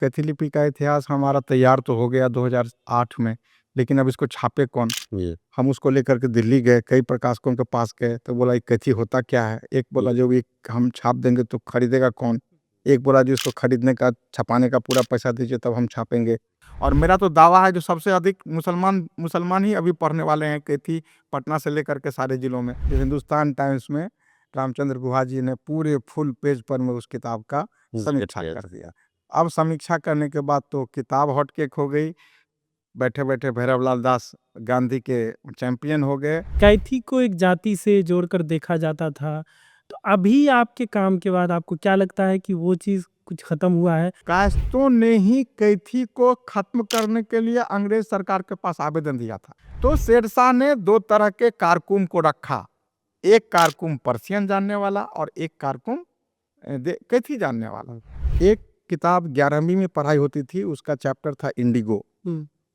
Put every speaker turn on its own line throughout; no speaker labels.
कैथी लिपि का इतिहास हमारा तैयार तो हो गया 2008 में, लेकिन अब इसको छापे कौन? हम उसको लेकर के दिल्ली गए, कई प्रकाशकों के पास गए, तो बोला ये कैथी होता क्या है? एक बोला जो भी हम छाप देंगे तो खरीदेगा कौन? एक बोला जी उसको खरीदने का, छपाने का पूरा पैसा दीजिए तब हम छापेंगे। और मेरा तो दावा है जो सबसे अधिक मुसलमान ही अभी पढ़ने वाले हैं कैथी, पटना से लेकर के सारे जिलों में। हिंदुस्तान टाइम्स में रामचंद्र गुहा जी ने पूरे फुल पेज पर में उस किताब का समीक्षा कर दिया। अब समीक्षा करने के बाद तो किताब हॉटकेक हो गई, बैठे बैठे भैरवलाल दास गांधी के चैंपियन हो गए।
कैथी को एक जाति से जोड़कर देखा जाता था, तो अभी आपके काम के बाद आपको क्या लगता है कि वो चीज कुछ खत्म हुआ है?
कायस्थों ने ही कैथी को खत्म करने के लिए अंग्रेज सरकार के पास आवेदन दिया था। तो शेरशाह ने 2 तरह के कारकुन को रखा, एक कारकुन पर्शियन जानने वाला और एक कारकुन कैथी जानने वाला। एक किताब 11वीं में पढ़ाई होती थी, उसका चैप्टर था इंडिगो।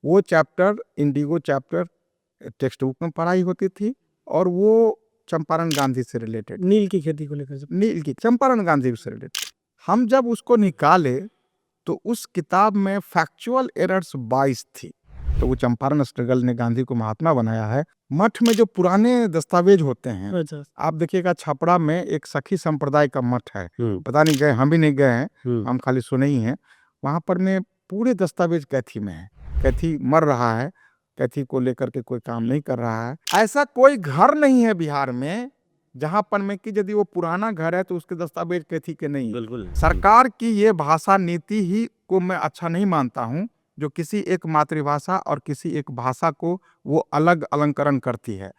वो chapter, Indigo chapter text book में पढ़ाई होती थी, और वो चंपारण गांधी से रिलेटेड,
नील की खेती को लेकर।
नील की, चंपारण गांधी से रिलेटेड। हम जब उसको निकाले तो उस किताब में फैक्चुअल एरर्स 22 थी। तो वो चंपारण स्ट्रगल ने गांधी को महात्मा बनाया है। मठ में जो पुराने दस्तावेज होते हैं,
अच्छा।
आप देखिएगा छपरा में एक सखी संप्रदाय का मठ है, पता नहीं गए, हम भी नहीं गए हैं, हम खाली सुने ही हैं। वहां पर में पूरे दस्तावेज कैथी में है। कैथी मर रहा है, कैथी को लेकर के कोई काम नहीं कर रहा है। ऐसा कोई घर नहीं है बिहार में जहां पर में कि यदि वो पुराना घर है तो उसके दस्तावेज कैथी के नहीं।
बिल्कुल।
सरकार की ये भाषा नीति ही को मैं अच्छा नहीं मानता हूं, जो किसी एक मातृभाषा और किसी एक भाषा को वो अलग अलंकरण करती है।